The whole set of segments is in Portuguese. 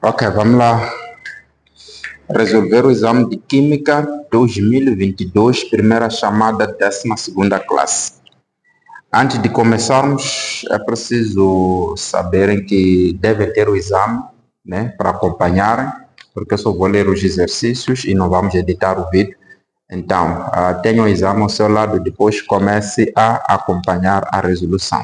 Ok, vamos lá resolver o exame de Química 2022, primeira chamada, 12ª classe. Antes de começarmos, é preciso saberem que devem ter o exame, né, para acompanharem, porque eu só vou ler os exercícios e não vamos editar o vídeo. Então, tenha o exame ao seu lado, depois comece a acompanhar a resolução.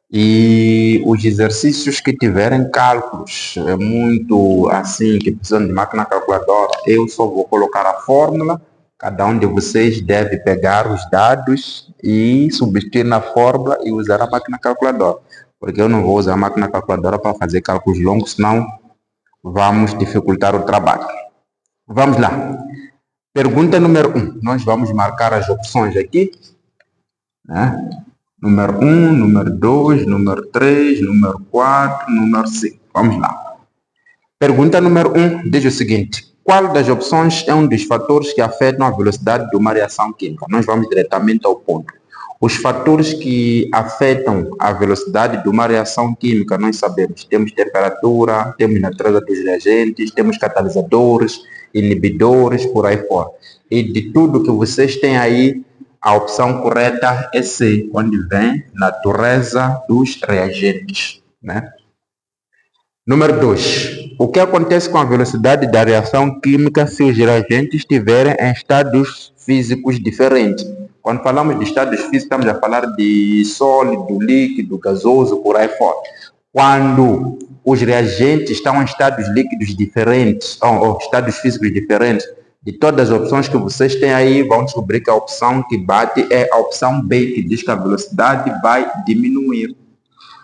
E os exercícios que tiverem cálculos, é muito assim, que precisam de máquina calculadora, eu só vou colocar a fórmula, cada um de vocês deve pegar os dados e substituir na fórmula e usar a máquina calculadora, porque eu não vou usar a máquina calculadora para fazer cálculos longos, senão vamos dificultar o trabalho. Vamos lá. Pergunta número 1. Nós vamos marcar as opções aqui, né? Número 1, número 2, número 3, número 4, número 5. Vamos lá. Pergunta número 1 diz o seguinte: qual das opções é um dos fatores que afetam a velocidade de uma reação química? Nós vamos diretamente ao ponto. Os fatores que afetam a velocidade de uma reação química, nós sabemos. Temos temperatura, temos natureza dos reagentes, temos catalisadores, inibidores, por aí fora. E de tudo que vocês têm aí, a opção correta é C, onde vem natureza dos reagentes, né? Número 2. O que acontece com a velocidade da reação química se os reagentes estiverem em estados físicos diferentes? Quando falamos de estados físicos, estamos a falar de sólido, líquido, gasoso, por aí fora. Quando os reagentes estão em estados líquidos diferentes, ou estados físicos diferentes, de todas as opções que vocês têm aí, vão descobrir que a opção que bate é a opção B, que diz que a velocidade vai diminuir,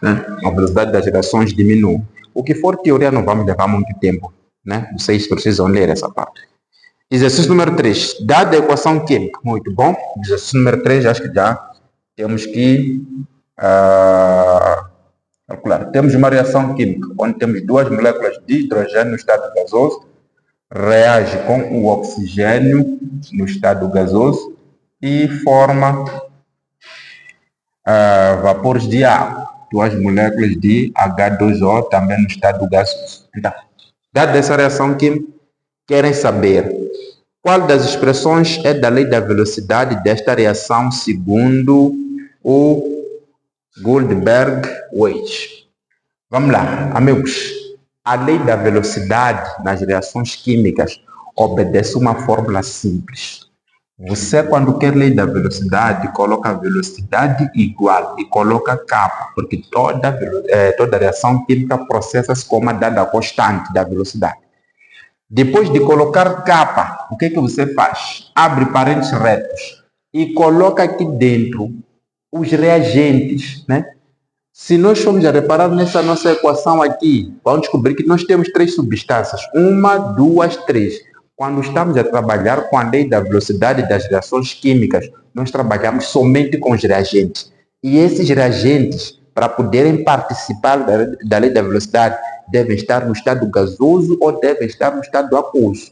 né? A velocidade das reações diminui. O que for teoria não vamos levar muito tempo, né? Vocês precisam ler essa parte. Exercício número 3. Dada a equação química. Muito bom. Exercício número 3, acho que já temos que calcular. Temos uma reação química, onde temos duas moléculas de hidrogênio no estado gasoso, reage com o oxigênio no estado gasoso e forma vapores de água. Duas moléculas de H2O também no estado gasoso. Então, dada essa reação química, querem saber qual das expressões é da lei da velocidade desta reação segundo o Goldberg-Weiss. Vamos lá, amigos. A lei da velocidade nas reações químicas obedece uma fórmula simples. Você, quando quer lei da velocidade, coloca a velocidade igual e coloca kappa, porque toda reação química processa-se com uma dada constante da velocidade. Depois de colocar kappa, o que você faz? Abre parênteses retos e coloca aqui dentro os reagentes, né? Se nós formos a reparar nessa nossa equação aqui, vamos descobrir que nós temos 3 substâncias. 1, 2, 3. Quando estamos a trabalhar com a lei da velocidade das reações químicas, nós trabalhamos somente com os reagentes. E esses reagentes, para poderem participar da lei da velocidade, devem estar no estado gasoso ou devem estar no estado aquoso.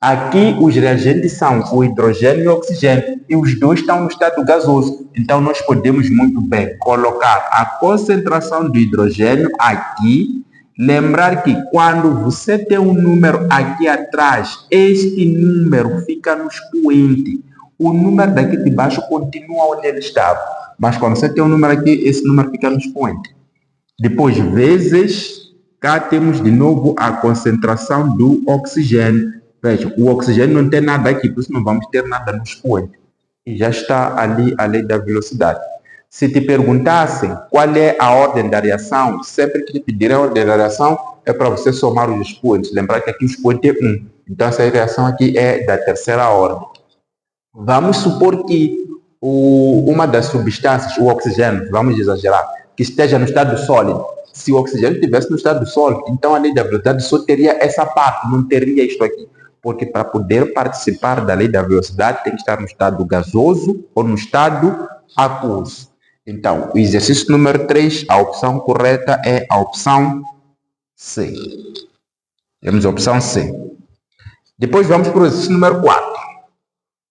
Aqui, os reagentes são o hidrogênio e o oxigênio, e os dois estão no estado gasoso. Então, nós podemos muito bem colocar a concentração do hidrogênio aqui. Lembrar que quando você tem um número aqui atrás, este número fica no expoente. O número daqui de baixo continua onde ele estava. Mas quando você tem um número aqui, esse número fica no expoente. Depois, vezes, cá temos de novo a concentração do oxigênio. Veja, o oxigênio não tem nada aqui, por isso não vamos ter nada no expoente. E já está ali a lei da velocidade. Se te perguntassem qual é a ordem da reação, sempre que te pedirem a ordem da reação, é para você somar os expoentes. Lembrar que aqui o expoente é 1. Então, essa reação aqui é da terceira ordem. Vamos supor que uma das substâncias, o oxigênio, vamos exagerar, que esteja no estado sólido. Se o oxigênio estivesse no estado sólido, então a lei da velocidade só teria essa parte, não teria isto aqui. Porque para poder participar da lei da velocidade, tem que estar no estado gasoso ou no estado aquoso. Então, o exercício número 3, a opção correta é a opção C. Temos a opção C. Depois vamos para o exercício número 4.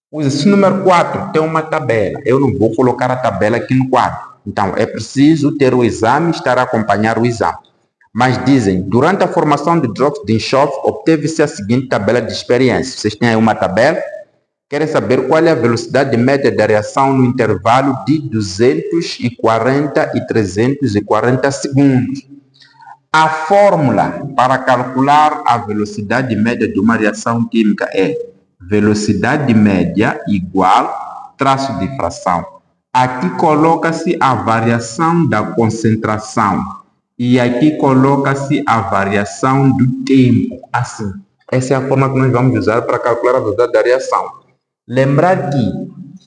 O exercício número 4 tem uma tabela. Eu não vou colocar a tabela aqui no quadro. Então, é preciso ter o exame e estar a acompanhar o exame. Mas dizem, durante a formação de dióxido de enxofre, obteve-se a seguinte tabela de experiência. Vocês têm aí uma tabela? Querem saber qual é a velocidade média da reação no intervalo de 240 e 340 segundos. A fórmula para calcular a velocidade média de uma reação química é velocidade média igual traço de fração. Aqui coloca-se a variação da concentração e aqui coloca-se a variação do tempo. Assim, essa é a forma que nós vamos usar para calcular a velocidade da reação. Lembrar que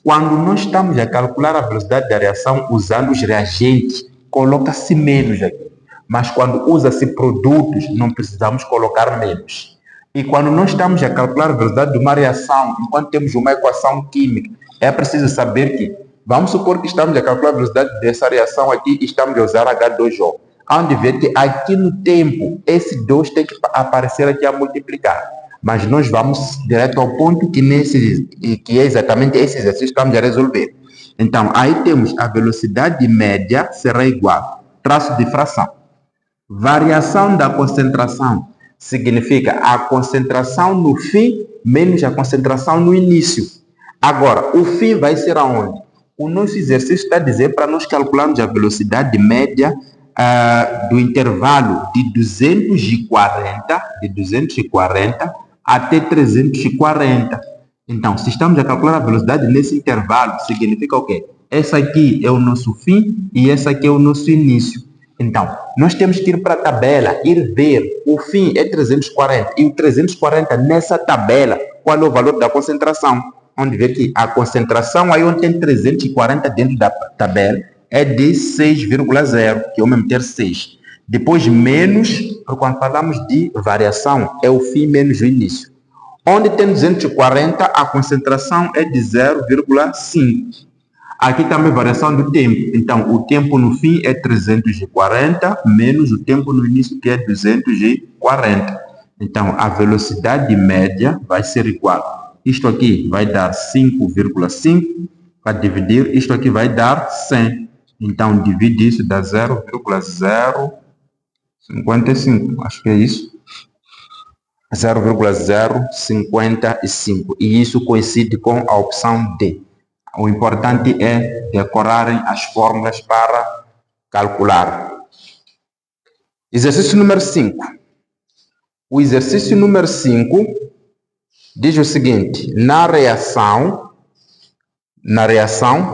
quando nós estamos a calcular a velocidade da reação usando os reagentes, coloca-se menos aqui. Mas quando usa-se produtos, não precisamos colocar menos. E quando nós estamos a calcular a velocidade de uma reação, enquanto temos uma equação química, é preciso saber que, vamos supor que estamos a calcular a velocidade dessa reação aqui e estamos a usar H2O. Onde ver que aqui no tempo, esse 2 tem que aparecer aqui a multiplicar. Mas nós vamos direto ao ponto que é exatamente esse exercício que estamos a resolver. Então, aí temos a velocidade média será igual, traço de fração. Variação da concentração significa a concentração no fim menos a concentração no início. Agora, o fim vai ser aonde? O nosso exercício está a dizer para nós calcularmos a velocidade média do intervalo de 240 até 340. Então, se estamos a calcular a velocidade nesse intervalo, significa o quê? Essa aqui é o nosso fim e essa aqui é o nosso início. Então, nós temos que ir para a tabela, ir ver, o fim é 340, e o 340 nessa tabela, qual é o valor da concentração? Onde vê que a concentração, aí onde tem 340 dentro da tabela, é de 6,0, que é o mesmo ter 6. Depois, menos, quando falamos de variação, é o fim menos o início. Onde tem 240, a concentração é de 0,5. Aqui também variação do tempo. Então, o tempo no fim é 340 menos o tempo no início, que é 240. Então, a velocidade média vai ser igual. Isto aqui vai dar 5,5. Para dividir, isto aqui vai dar 100. Então, divide isso, dá 0,055. Acho que é isso. 0,055. E isso coincide com a opção D. O importante é decorarem as fórmulas para calcular. Exercício número 5. O exercício número 5 diz o seguinte: na reação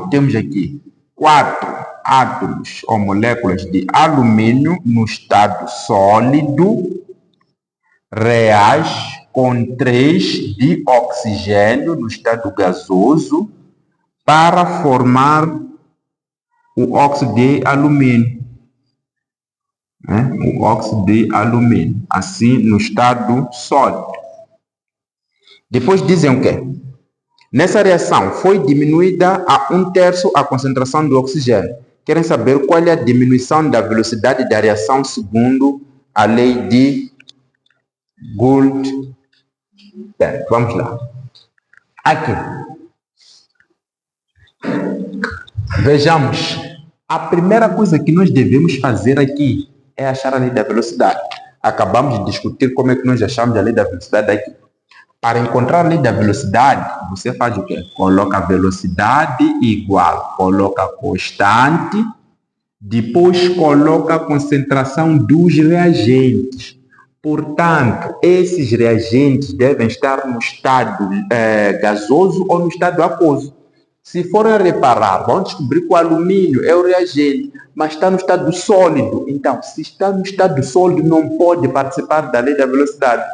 temos aqui 4 átomos ou moléculas de alumínio no estado sólido reage com 3 de oxigênio no estado gasoso para formar o óxido de alumínio. O óxido de alumínio, assim no estado sólido. Depois dizem o quê? Nessa reação foi diminuída a 1/3 a concentração do oxigênio. Querem saber qual é a diminuição da velocidade da reação segundo a lei de Gould. Vamos lá. Aqui. Vejamos. A primeira coisa que nós devemos fazer aqui é achar a lei da velocidade. Acabamos de discutir como é que nós achamos a lei da velocidade aqui. Para encontrar a lei da velocidade, você faz o quê? Coloca a velocidade igual, coloca constante, depois coloca a concentração dos reagentes. Portanto, esses reagentes devem estar no estado gasoso ou no estado aquoso. Se forem reparar, vão descobrir que o alumínio é o reagente, mas está no estado sólido. Então, se está no estado sólido, não pode participar da lei da velocidade.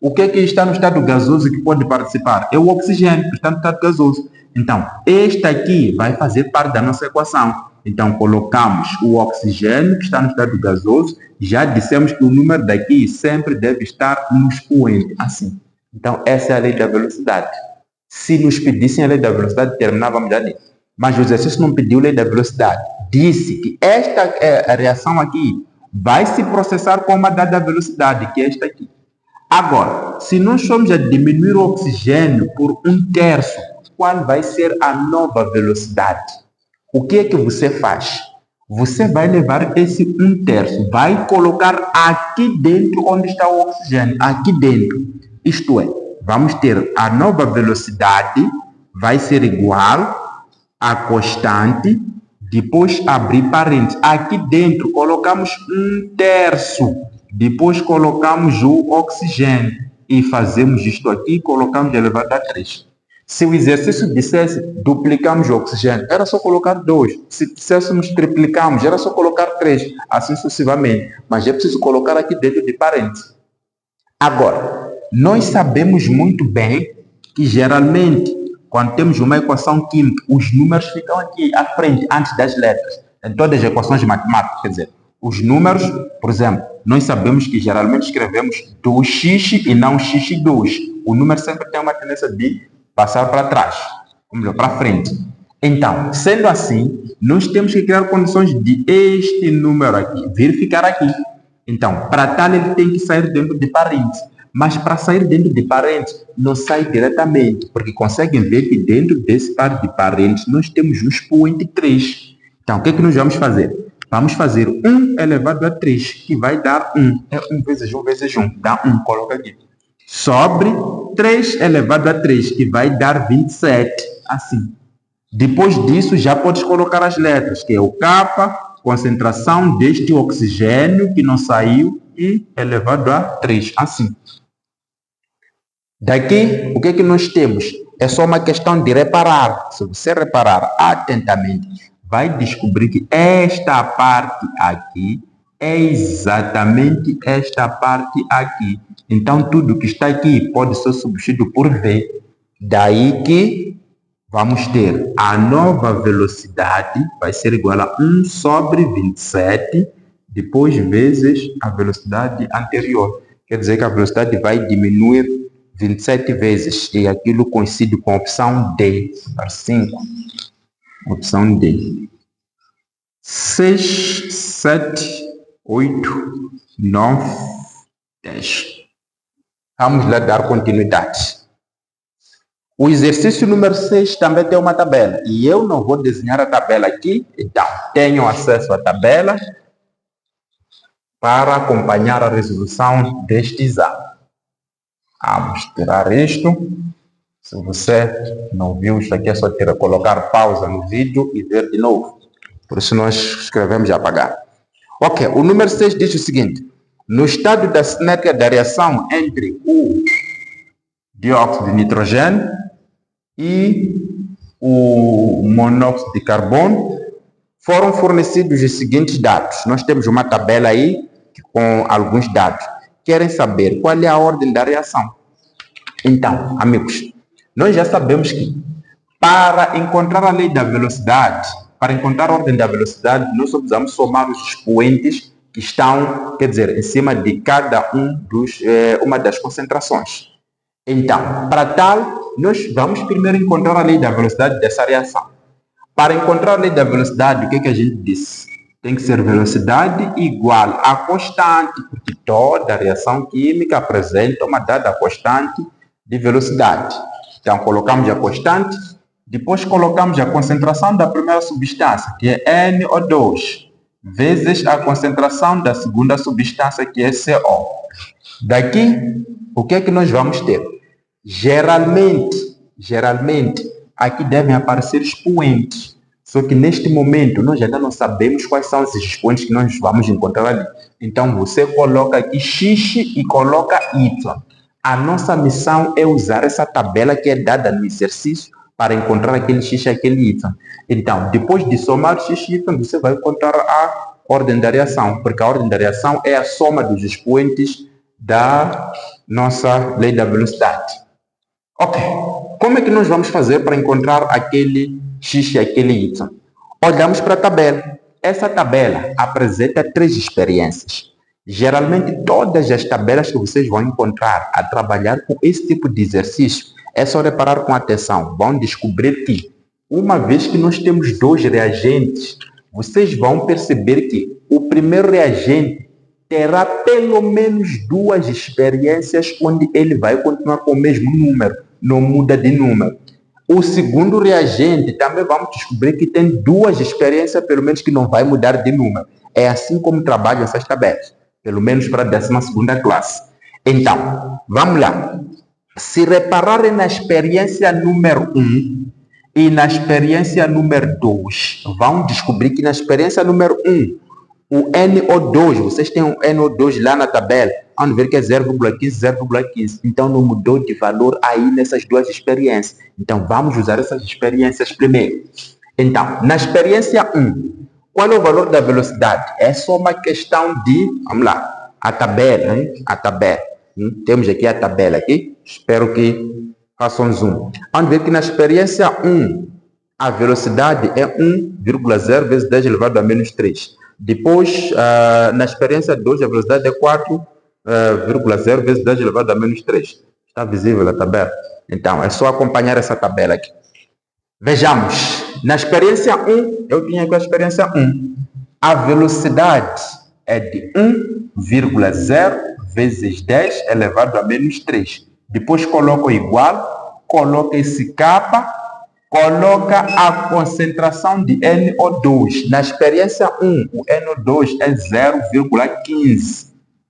O que é que está no estado gasoso que pode participar? É o oxigênio, que está no estado gasoso. Então, este aqui vai fazer parte da nossa equação. Então, colocamos o oxigênio, que está no estado gasoso. Já dissemos que o número daqui sempre deve estar no expoente, assim. Então, essa é a lei da velocidade. Se nos pedissem a lei da velocidade, terminávamos ali. Mas o exercício não pediu lei da velocidade. Disse que esta reação aqui vai se processar com uma dada velocidade, que é esta aqui. Agora, se nós formos a diminuir o oxigênio por 1/3, qual vai ser a nova velocidade? O que é que você faz? você vai levar esse 1/3, vai colocar aqui dentro onde está o oxigênio, aqui dentro. Isto é, vamos ter a nova velocidade, vai ser igual à constante, depois abrir parênteses. Aqui dentro colocamos 1/3, depois colocamos o oxigênio e fazemos isto aqui, colocamos elevado a 3. Se o exercício dissesse duplicamos o oxigênio, era só colocar 2. Se disséssemos triplicamos, era só colocar 3, assim sucessivamente. Mas é preciso colocar aqui dentro de parênteses. Agora, nós sabemos muito bem que geralmente, quando temos uma equação química, os números ficam aqui à frente, antes das letras. Em todas as equações matemáticas, quer dizer, os números, por exemplo, nós sabemos que geralmente escrevemos 2x e não x2. O número sempre tem uma tendência de passar para trás, ou melhor, para frente. Então, sendo assim, nós temos que criar condições de este número aqui vir ficar aqui. Então, para tal, ele tem que sair dentro de parênteses. Mas para sair dentro de parênteses, não sai diretamente, porque conseguem ver que dentro desse par de parênteses nós temos um expoente 3. Então, o que é que nós vamos fazer? Vamos fazer 1 elevado a 3, que vai dar 1. É 1 vezes 1 vezes 1, dá 1, coloca aqui. Sobre 3 elevado a 3, que vai dar 27, assim. Depois disso, já podes colocar as letras, que é o K, concentração deste oxigênio que não saiu, e elevado a 3, assim. Daqui, o que é que nós temos? É só uma questão de reparar. Se você reparar atentamente, vai descobrir que esta parte aqui é exatamente esta parte aqui. Então, tudo que está aqui pode ser substituído por V. Daí que vamos ter a nova velocidade, vai ser igual a 1 sobre 27, depois vezes a velocidade anterior. Quer dizer que a velocidade vai diminuir 27 vezes, e aquilo coincide com a opção D, para 5. Opção D. 6, 7, 8, 9, 10. Vamos lá dar continuidade. O exercício número 6 também tem uma tabela. E eu não vou desenhar a tabela aqui, então tenham acesso à tabela para acompanhar a resolução deste exame. Vamos tirar isto. Se você não viu isto aqui, é só colocar pausa no vídeo e ver de novo. Por isso nós escrevemos e apagar. Ok, o número 6 diz o seguinte. No estado da cinética da reação entre o dióxido de nitrogênio e o monóxido de carbono, foram fornecidos os seguintes dados. Nós temos uma tabela aí com alguns dados. Querem saber qual é a ordem da reação. Então, amigos, nós já sabemos que para encontrar a lei da velocidade, para encontrar a ordem da velocidade, nós só precisamos somar os expoentes que estão, quer dizer, em cima de cada uma das concentrações. Então, para tal, nós vamos primeiro encontrar a lei da velocidade dessa reação. Para encontrar a lei da velocidade, o que a gente disse? Tem que ser velocidade igual a constante, porque toda reação química apresenta uma dada constante de velocidade. Então, colocamos a constante, depois colocamos a concentração da primeira substância, que é NO2, vezes a concentração da segunda substância, que é CO. Daqui, o que é que nós vamos ter? Geralmente, aqui devem aparecer expoentes. Só que neste momento, nós ainda não sabemos quais são esses expoentes que nós vamos encontrar ali. Então, você coloca aqui X e coloca Y. A nossa missão é usar essa tabela que é dada no exercício para encontrar aquele X e aquele Y. Então, depois de somar X e Y, você vai encontrar a ordem da reação, porque a ordem da reação é a soma dos expoentes da nossa lei da velocidade. Ok, como é que nós vamos fazer para encontrar aquele X e aquele Y? Olhamos para a tabela. Essa tabela apresenta 3 experiências. Geralmente, todas as tabelas que vocês vão encontrar a trabalhar com esse tipo de exercício, é só reparar com atenção. Vão descobrir que, uma vez que nós temos 2 reagentes, vocês vão perceber que o primeiro reagente terá pelo menos 2 experiências onde ele vai continuar com o mesmo número, não muda de número. O segundo reagente, também vamos descobrir que tem duas experiências, pelo menos que não vai mudar de número. É assim como trabalham essas tabelas, pelo menos para a 12ª classe. Então, vamos lá. Se repararem na experiência número 1 e na experiência número 2, vão descobrir que na experiência número 1, o NO2, vocês têm um NO2 lá na tabela, vamos ver que é 0,15, 0,15. Então, não mudou de valor aí nessas duas experiências. Então, vamos usar essas experiências primeiro. Então, na experiência 1, qual é o valor da velocidade? É só uma questão de, vamos lá, a tabela, hein? A tabela. Temos aqui a tabela aqui. Espero que façam zoom. Vamos ver que na experiência 1, a velocidade é 1,0 vezes 10 elevado a menos 3. Depois, na experiência 2, a velocidade é 4,0 vezes 10 elevado a menos 3. Está visível a tabela? Então, é só acompanhar essa tabela aqui. Vejamos. Na experiência 1, eu tinha aqui a experiência 1. A velocidade é de 1,0 vezes 10 elevado a menos 3. Depois coloca o igual, coloca esse K, coloca a concentração de NO2. Na experiência 1, o NO2 é 0,15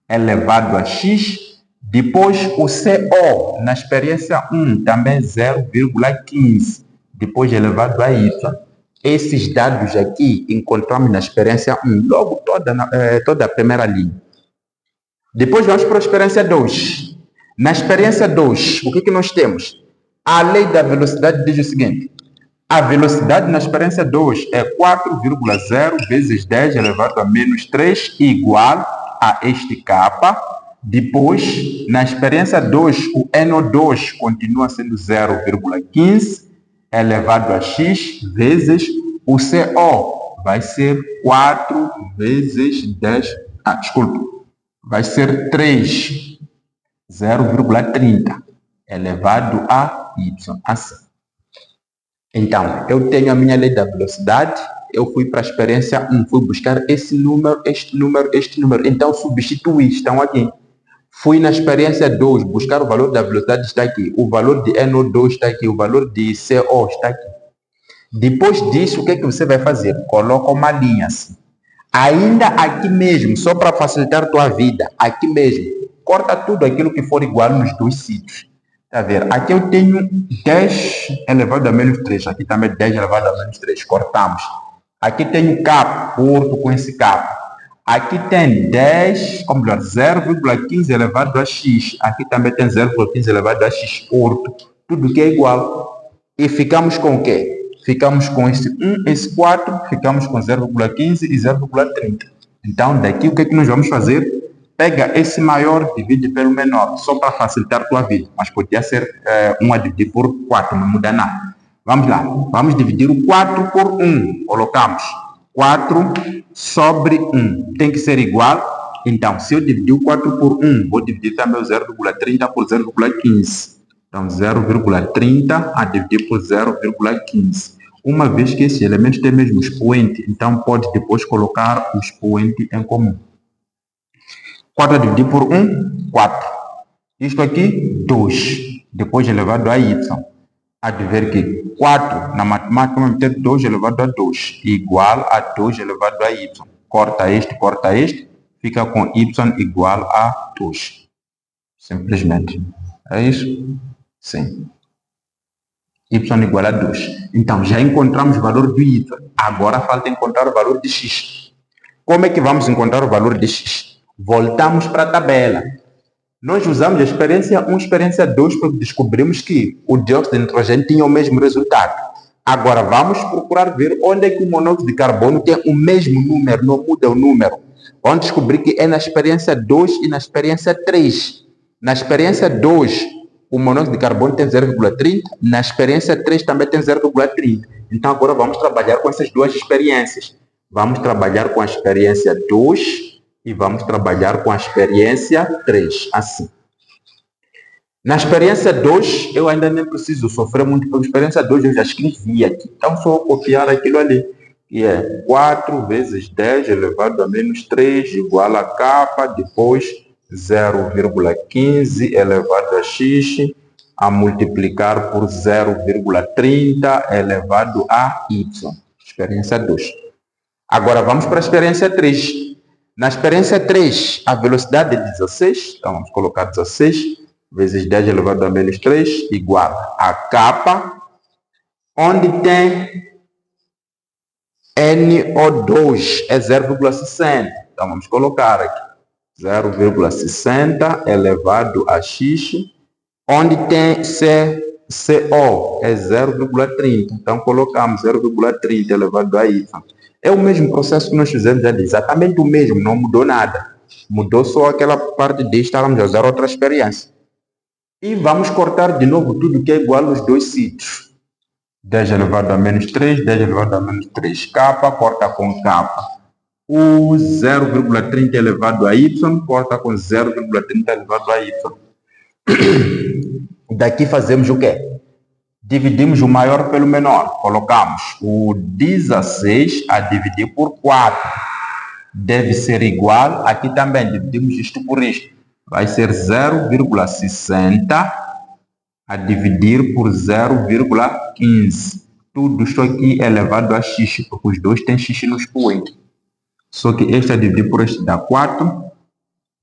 elevado a X. Depois o CO, na experiência 1, também 0,15. Depois elevado a Y. Esses dados aqui encontramos na experiência 1, logo toda a primeira linha. Depois vamos para a experiência 2. Na experiência 2, o que nós temos? A lei da velocidade diz o seguinte: a velocidade na experiência 2 é 4,0 vezes 10 elevado a menos 3 igual a este K. Depois, na experiência 2, o NO2 continua sendo 0,15 elevado a X vezes o CO. Vai ser 4 vezes 10... vai ser 3, 0,30 elevado a Y, assim. Então, eu tenho a minha lei da velocidade, eu fui para a experiência 1, fui buscar esse número, este número, este número. Então, substituí, estão aqui. Fui na experiência 2, buscar o valor da velocidade, está aqui. O valor de NO2 está aqui, o valor de CO está aqui. Depois disso, o que você vai fazer? Coloca uma linha assim. Ainda aqui mesmo, só para facilitar a tua vida, aqui mesmo, corta tudo aquilo que for igual nos dois sítios. Tá vendo? Aqui eu tenho 10 elevado a menos 3, aqui também 10 elevado a menos 3, cortamos. Aqui tenho K, curto com esse K. Aqui tem 10, ou melhor, 0,15 elevado a X. Aqui também tem 0,15 elevado a X, curto. Tudo que é igual. E ficamos com o quê? Ficamos com esse 1, esse 4, ficamos com 0,15 e 0,30. Então, daqui o que nós vamos fazer? Pega esse maior, divide pelo menor, só para facilitar a tua vida. Mas podia ser 1 a dividir por 4, não muda nada. Vamos lá, vamos dividir o 4 por 1. Colocamos 4 sobre 1. Tem que ser igual. Então, se eu dividir o 4 por 1, vou dividir também o 0,30 por 0,15. Então, 0,30 a dividir por 0,15. Uma vez que esse elemento tem mesmo expoente, então pode depois colocar o expoente em comum. 4 a dividir por 1, 4. Isto aqui, 2. Depois elevado a y. Há de ver que 4 na matemática vamos ter 2 elevado a 2. Igual a 2 elevado a y. Corta este, fica com y igual a 2. Simplesmente. É isso? Sim. Y igual a 2. Então, já encontramos o valor do y. Agora falta encontrar o valor de x. Como é que vamos encontrar o valor de x? Voltamos para a tabela. Nós usamos a experiência 1 e a experiência 2 porque descobrimos que o dióxido de nitrogênio tinha o mesmo resultado. Agora vamos procurar ver onde é que o monóxido de carbono tem o mesmo número, não muda o número. Vamos descobrir que é na experiência 2 e na experiência 3. Na experiência 2, o monóxido de carbono tem 0,30, na experiência 3 também tem 0,30. Então agora vamos trabalhar com essas duas experiências. Vamos trabalhar com a experiência 2 e vamos trabalhar com a experiência 3, assim. Na experiência 2, eu ainda nem preciso sofrer muito, porque a experiência 2 eu já escrevi aqui. Então, só copiar aquilo ali, que é 4 vezes 10 elevado a menos 3 igual a K, depois 0,15 elevado a X, a multiplicar por 0,30 elevado a y. Experiência 2. Agora vamos para a experiência 3. Na experiência 3, a velocidade é 16. Então vamos colocar 16 vezes 10 elevado a menos 3 igual a k, onde tem NO2 é 0,60. Então vamos colocar aqui 0,60 elevado a x, onde tem CO é 0,30. Então colocamos 0,30 elevado a y. É o mesmo processo que nós fizemos ali, exatamente o mesmo, não mudou nada. Mudou só aquela parte de estávamos a usar outra experiência. E vamos cortar de novo tudo que é igual aos dois sítios. 10 elevado a menos 3, 10 elevado a menos 3k, corta com k. O 0,30 elevado a y, corta com 0,30 elevado a y. Daqui fazemos o quê? Dividimos o maior pelo menor. Colocamos o 16 a dividir por 4. Deve ser igual, aqui também dividimos isto por isto. Vai ser 0,60 a dividir por 0,15. Tudo isso aqui elevado a x, porque os dois têm x no expoente. Só que este a dividir por este dá 4.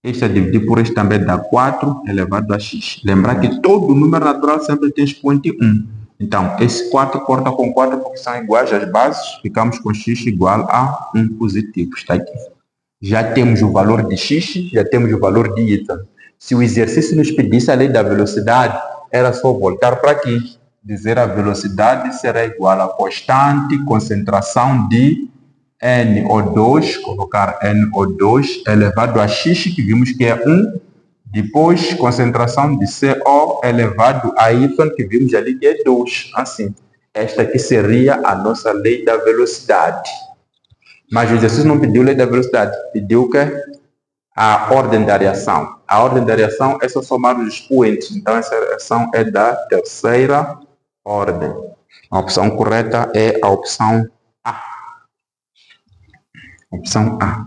Este a dividir por este também dá 4 elevado a x. Lembrar que todo número natural sempre tem expoente 1. Então, esse 4 corta com 4 porque são iguais às bases. Ficamos com x igual a 1 positivo. Está aqui. Já temos o valor de x, já temos o valor de y. Se o exercício nos pedisse a lei da velocidade, era só voltar para aqui. Dizer a velocidade será igual a constante concentração de NO2, colocar NO2 elevado a x, que vimos que é 1. Depois, concentração de CO elevado a y, que vimos ali que é 2. Assim, esta aqui seria a nossa lei da velocidade. Mas o exercício não pediu lei da velocidade, pediu que a ordem da reação. A ordem da reação é só somar os expoentes. Então, essa reação é da terceira ordem. A opção correta é a opção A. Opção A.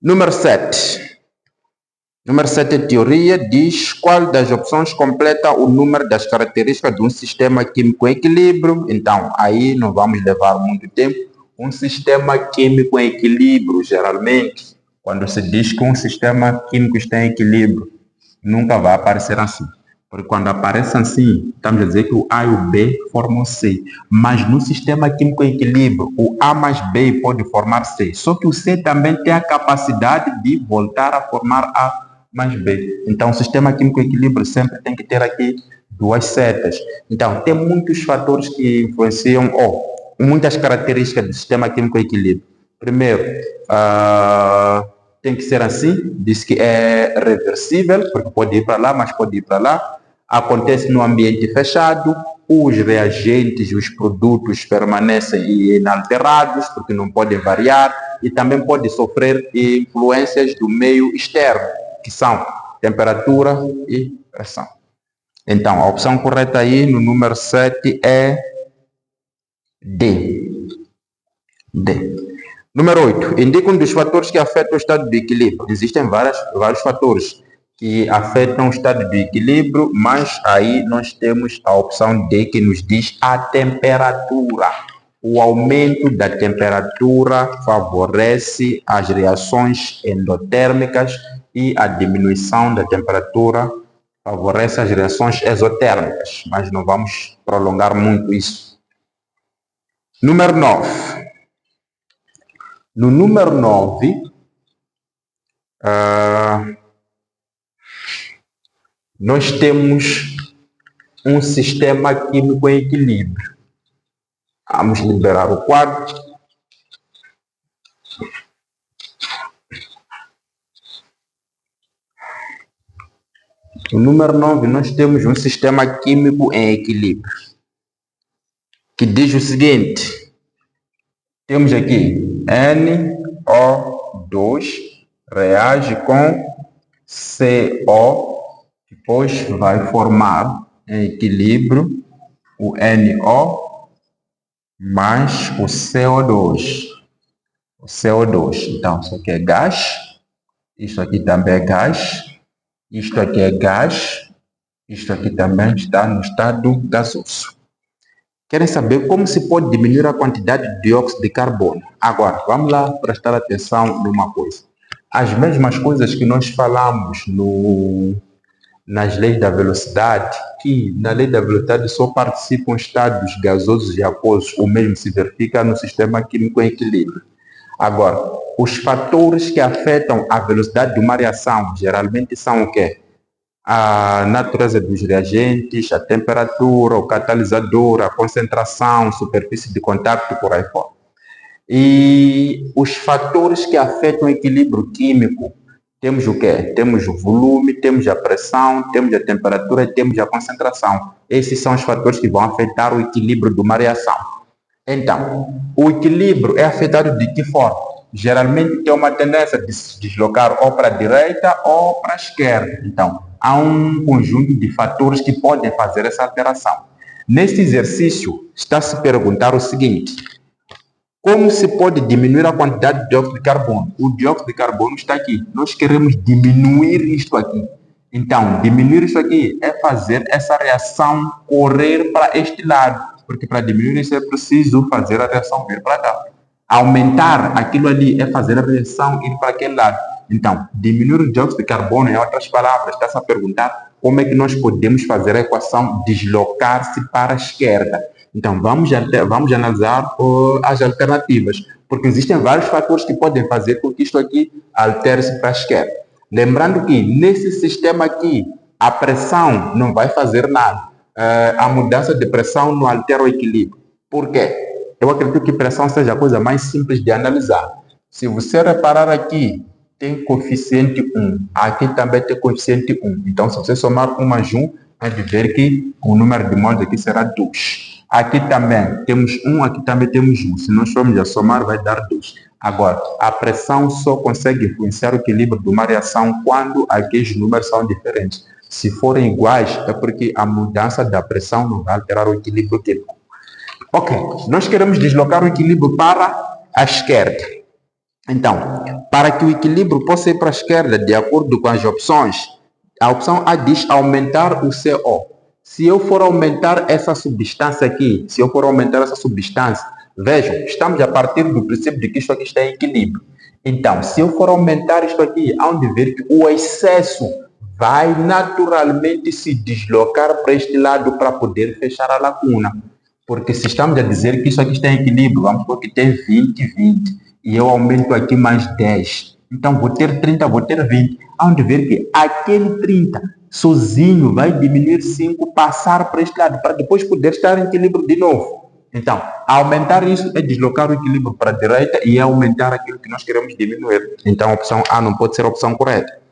Número 7. Número 7 é teoria, diz qual das opções completa o número das características de um sistema químico em equilíbrio. Então, aí não vamos levar muito tempo. Um sistema químico em equilíbrio, geralmente, quando se diz que um sistema químico está em equilíbrio, nunca vai aparecer assim. Porque quando aparece assim, estamos a dizer que o A e o B formam C. Mas no sistema químico em equilíbrio, o A mais B pode formar C. Só que o C também tem a capacidade de voltar a formar A mais B. Então, o sistema químico em equilíbrio sempre tem que ter aqui duas setas. Então, tem muitos fatores que influenciam, muitas características do sistema químico em equilíbrio. Primeiro, tem que ser assim, diz que é reversível, porque pode ir para lá, mas pode ir para lá. Acontece no ambiente fechado, os reagentes e os produtos permanecem inalterados, porque não podem variar, e também pode sofrer influências do meio externo, que são temperatura e pressão. Então, a opção correta aí no número 7 é D. D. Número 8. Indica um dos fatores que afetam o estado de equilíbrio. Existem vários fatores que afetam o estado de equilíbrio, mas aí nós temos a opção D, que nos diz a temperatura. O aumento da temperatura favorece as reações endotérmicas e a diminuição da temperatura favorece as reações exotérmicas, mas não vamos prolongar muito isso. Número 9. No número 9, nós temos um sistema químico em equilíbrio. Vamos liberar o quadro. No número 9, nós temos um sistema químico em equilíbrio, que diz o seguinte. Temos aqui NO2 reage com CO, depois vai formar em equilíbrio o NO mais o CO2. O CO2, então, isso aqui é gás, isso aqui também é gás, Isto aqui é gás, isto aqui também está no estado gasoso. Querem saber como se pode diminuir a quantidade de dióxido de carbono? Agora, vamos lá prestar atenção numa coisa. As mesmas coisas que nós falamos nas leis da velocidade, que na lei da velocidade só participam estados gasosos e aquosos, o mesmo se verifica no sistema químico em equilíbrio. Agora, os fatores que afetam a velocidade de uma reação geralmente são o quê? A natureza dos reagentes, a temperatura, o catalisador, a concentração, superfície de contato, por aí fora. E os fatores que afetam o equilíbrio químico, temos o quê? Temos o volume, temos a pressão, temos a temperatura e temos a concentração. Esses são os fatores que vão afetar o equilíbrio de uma reação. Então, o equilíbrio é afetado de que forma? Geralmente tem uma tendência de se deslocar ou para a direita ou para a esquerda. Então, há um conjunto de fatores que podem fazer essa alteração. Neste exercício, está a se perguntar o seguinte: como se pode diminuir a quantidade de dióxido de carbono? O dióxido de carbono está aqui. Nós queremos diminuir isto aqui. Então, diminuir isso aqui é fazer essa reação correr para este lado. Porque para diminuir isso é preciso fazer a reação vir para cá. Aumentar aquilo ali é fazer a reação ir para aquele lado. Então, diminuir o dióxido de carbono, em outras palavras, está-se a perguntar como é que nós podemos fazer a equação deslocar-se para a esquerda. Então, vamos analisar as alternativas, porque existem vários fatores que podem fazer com que isto aqui altere-se para a esquerda. Lembrando que, nesse sistema aqui, a pressão não vai fazer nada. A mudança de pressão não altera o equilíbrio. Por quê? Eu acredito que pressão seja a coisa mais simples de analisar. Se você reparar aqui, tem coeficiente 1. Aqui também tem coeficiente 1. Então, se você somar 1 mais 1, vai ver que o número de mols aqui será 2. Aqui também temos 1, aqui também temos 1. Se nós formos a somar, vai dar 2. Agora, a pressão só consegue influenciar o equilíbrio de uma reação quando aqueles números são diferentes. Se forem iguais, é porque a mudança da pressão não vai alterar o equilíbrio químico. Ok, nós queremos deslocar o equilíbrio para a esquerda. Então, para que o equilíbrio possa ir para a esquerda, de acordo com as opções, a opção A diz aumentar o CO. Se eu for aumentar essa substância aqui, vejam, estamos a partir do princípio de que isto aqui está em equilíbrio. Então, se eu for aumentar isto aqui, há de ver que o excesso vai naturalmente se deslocar para este lado para poder fechar a lacuna. Porque se estamos a dizer que isso aqui está em equilíbrio, vamos supor que tem 20, 20, e eu aumento aqui mais 10. Então, vou ter 30, vou ter 20. Há de ver que aquele 30 sozinho vai diminuir 5, passar para este lado, para depois poder estar em equilíbrio de novo. Então, aumentar isso é deslocar o equilíbrio para a direita e é aumentar aquilo que nós queremos diminuir. Então, a opção A não pode ser a opção correta.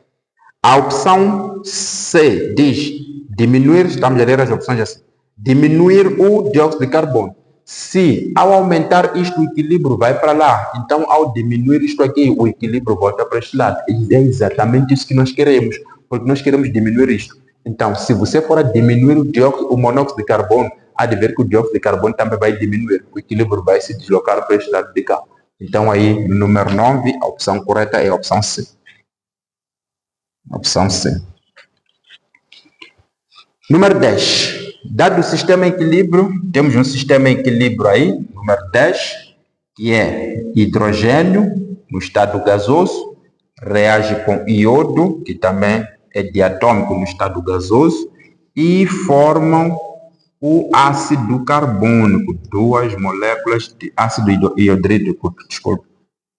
A opção C diz diminuir, estamos a ler as opções assim, diminuir o dióxido de carbono. Se ao aumentar isto o equilíbrio vai para lá, então ao diminuir isto aqui o equilíbrio volta para este lado. E é exatamente isso que nós queremos, porque nós queremos diminuir isto. Então, se você for a diminuir o monóxido de carbono, há de ver que o dióxido de carbono também vai diminuir. O equilíbrio vai se deslocar para este lado de cá. Então, aí, no número 9, a opção correta é a opção C. Opção C. Número 10. Dado o sistema em equilíbrio, temos um sistema em equilíbrio aí, número 10, que é hidrogênio no estado gasoso, reage com iodo, que também é diatômico no estado gasoso, e formam o ácido carbônico, 2 moléculas de ácido iodrídrico,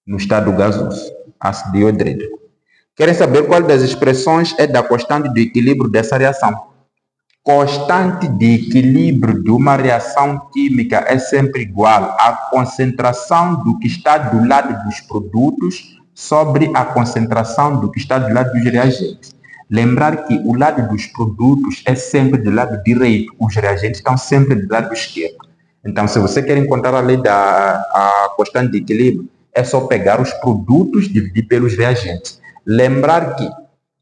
no estado gasoso, ácido iodrídrico. Querem saber qual das expressões é da constante do equilíbrio dessa reação? Constante de equilíbrio de uma reação química é sempre igual à concentração do que está do lado dos produtos sobre a concentração do que está do lado dos reagentes. Lembrar que o lado dos produtos é sempre do lado direito, os reagentes estão sempre do lado esquerdo. Então, se você quer encontrar a lei da constante de equilíbrio, é só pegar os produtos e dividir pelos reagentes. Lembrar que,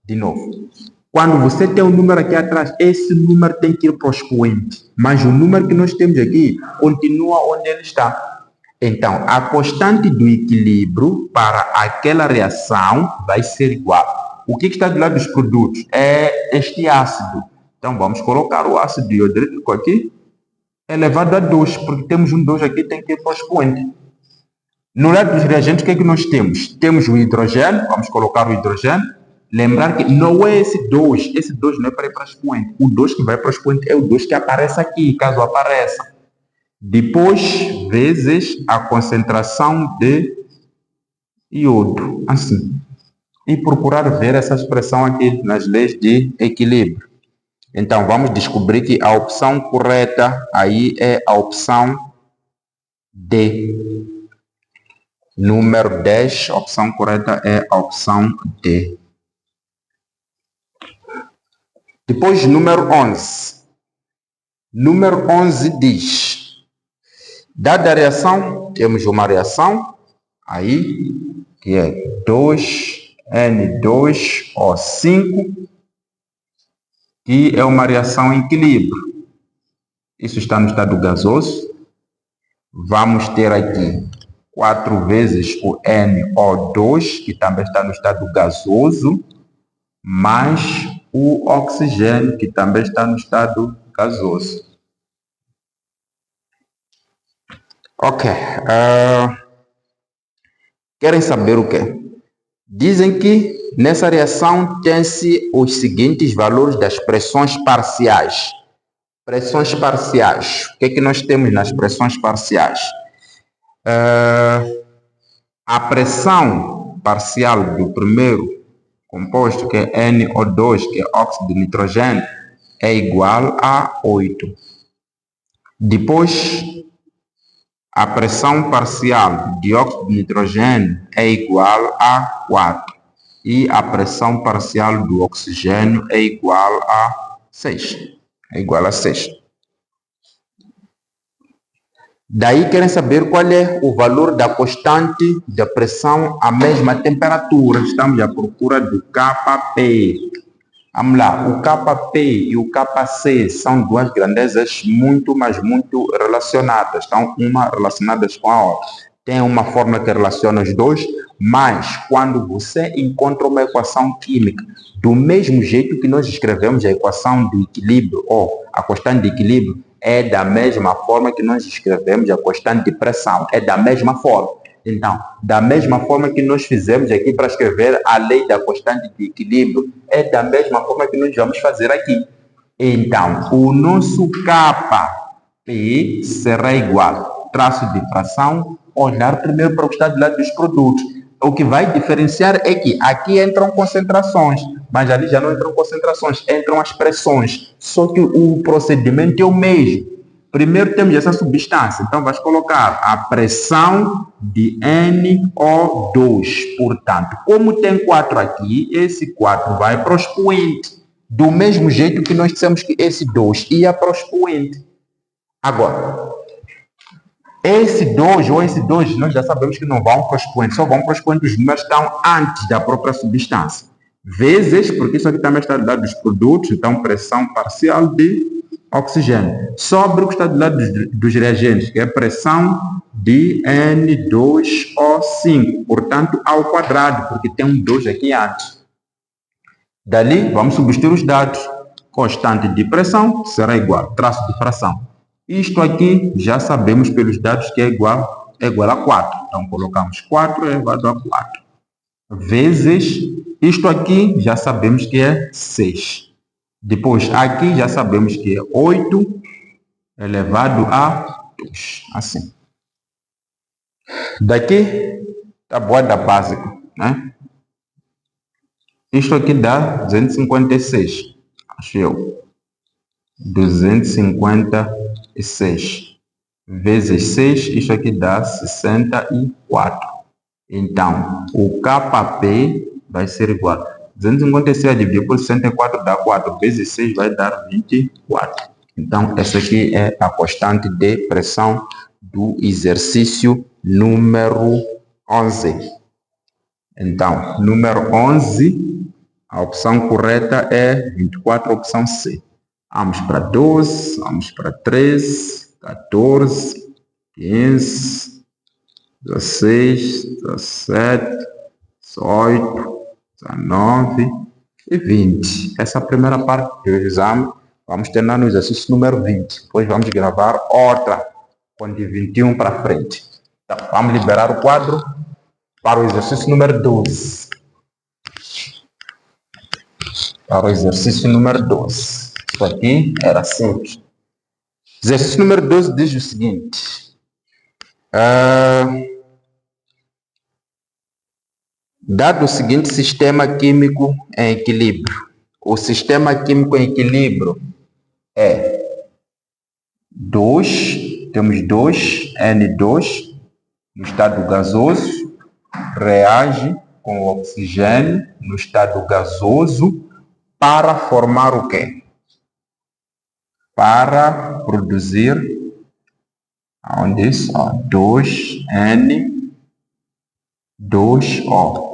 de novo, quando você tem um número aqui atrás, esse número tem que ir para o expoente. Mas o número que nós temos aqui continua onde ele está. Então, a constante do equilíbrio para aquela reação vai ser igual. o que está do lado dos produtos? É este ácido. Então, vamos colocar o ácido iodrítico aqui, elevado a 2, porque temos um 2 aqui, tem que ir para o expoente. No lado dos reagentes, o que é que nós temos? Temos o hidrogênio, vamos colocar o hidrogênio. Lembrar que não é esse 2 não é para ir para o expoente. O 2 que vai para o expoente é o 2 que aparece aqui, caso apareça. Depois, vezes a concentração de iodo, assim. E procurar ver essa expressão aqui nas leis de equilíbrio. Então, vamos descobrir que a opção correta aí é a opção D. Número 10, a opção correta é a opção D. Depois, número 11. Número 11 diz: dada a reação, temos uma reação aí, que é 2N2O5, que é uma reação em equilíbrio. Isso está no estado gasoso. Vamos ter aqui 4 vezes o NO2, que também está no estado gasoso, mais o oxigênio, que também está no estado gasoso. Ok. Querem saber o quê? Dizem que nessa reação tem-se os seguintes valores das pressões parciais. Pressões parciais. O que é que nós temos nas pressões parciais? A pressão parcial do primeiro composto, que é NO2, que é óxido de nitrogênio, é igual a 8. Depois, a pressão parcial de dióxido de nitrogênio é igual a 4. E a pressão parcial do oxigênio é igual a 6. É igual a 6. Daí querem saber qual é o valor da constante da pressão à mesma temperatura. Estamos à procura do Kp. Vamos lá, o Kp e o Kc são duas grandezas muito, mas muito relacionadas. Estão uma relacionadas com a outra. Tem uma fórmula que relaciona os dois, mas quando você encontra uma equação química do mesmo jeito que nós escrevemos a equação do equilíbrio ou a constante de equilíbrio, é da mesma forma que nós escrevemos a constante de pressão. É da mesma forma. Então, da mesma forma que nós fizemos aqui para escrever a lei da constante de equilíbrio, é da mesma forma que nós vamos fazer aqui. Então, o nosso Kp será igual, traço de fração, olhar primeiro para o que está do lado dos produtos. O que vai diferenciar é que aqui entram concentrações, mas ali já não entram concentrações, entram as pressões. Só que o procedimento é o mesmo. Primeiro temos essa substância, então vais colocar a pressão de NO2. Portanto, como tem 4 aqui, esse 4 vai para o expoente. Do mesmo jeito que nós dissemos que esse 2 ia para o expoente. Agora, esse 2 ou esse 2, nós já sabemos que não vão para o expoente, só vão para o expoente os números que estão antes da própria substância. Vezes, porque isso aqui também está do lado dos produtos, então pressão parcial de oxigênio. Sobre o que está do lado dos reagentes, que é pressão de N2O5, portanto, ao quadrado, porque tem um 2 aqui antes. Dali, vamos substituir os dados. Constante de pressão será igual, traço de fração. Isto aqui já sabemos pelos dados que é igual a 4. Então, colocamos 4 elevado a 4. Vezes, isto aqui já sabemos que é 6. Depois, aqui já sabemos que é 8 elevado a 2. Assim. Daqui, tabuada básica, né? Isto aqui dá 256. Acho eu. 256. Vezes 6, isto aqui dá 64. Então, o Kp vai ser igual. 256 dividido por 64 dá 4, vezes 6 vai dar 24. Então, essa aqui é a constante de pressão do exercício número 11. Então, número 11, a opção correta é 24, a opção C. Vamos para 12, vamos para 13, 14, 15, 16, 17, 18, 19 e 20. Essa é a primeira parte do exame. Vamos terminar no exercício número 20. Depois vamos gravar outra com de 21 para frente. Então, vamos liberar o quadro para o exercício número 12. Para o exercício número 12. Isso aqui era simples. Exercício número 12 diz o seguinte. Dado o seguinte sistema químico em equilíbrio. O sistema químico em equilíbrio é 2, temos 2, N2, no estado gasoso, reage com o oxigênio no estado gasoso para formar o quê? Para produzir, onde isso? 2N2O.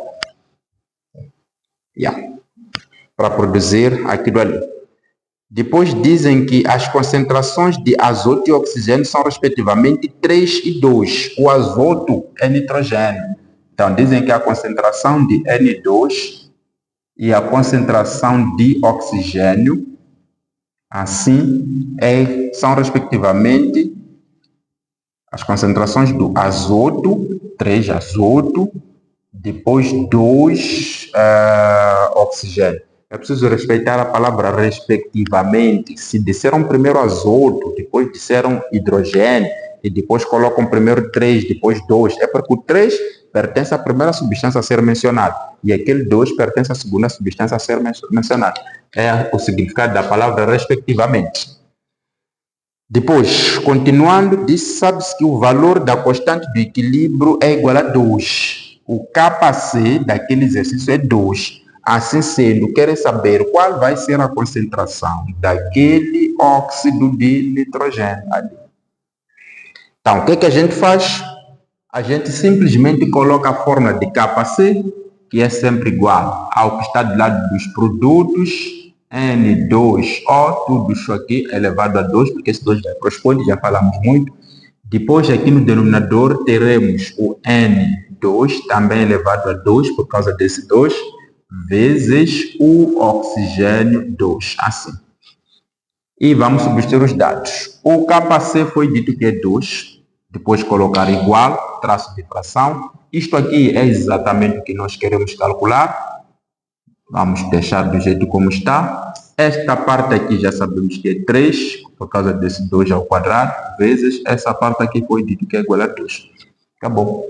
Para produzir aquilo ali. Depois dizem que as concentrações de azoto e oxigênio são respectivamente 3 e 2. O azoto é nitrogênio. Então, dizem que a concentração de N2 e a concentração de oxigênio, assim, são respectivamente as concentrações do azoto, 3 azoto, depois 2 oxigênio. É preciso respeitar a palavra respectivamente. Se disseram primeiro azoto, depois disseram hidrogênio, e depois colocam primeiro 3, depois 2, é porque o 3 pertence à primeira substância a ser mencionada, e aquele 2 pertence à segunda substância a ser mencionada. É o significado da palavra respectivamente. Depois, continuando, sabe-se que o valor da constante do equilíbrio é igual a 2. O KC daquele exercício é 2. Assim sendo, querem saber qual vai ser a concentração daquele óxido de nitrogênio ali. Então, o que a gente faz? A gente simplesmente coloca a fórmula de KC, que é sempre igual ao que está do lado dos produtos, N2O, tudo isso aqui elevado a 2, porque esse 2 vai para o expoente, já falamos muito. Depois, aqui no denominador, teremos o N2, também elevado a 2, por causa desse 2, vezes o oxigênio 2, assim. E vamos substituir os dados. O KC foi dito que é 2, depois colocar igual, traço de fração. Isto aqui é exatamente o que nós queremos calcular. Vamos deixar do jeito como está. Esta parte aqui já sabemos que é 3, por causa desse 2 ao quadrado, vezes essa parte aqui foi dito que é igual a 2. Acabou.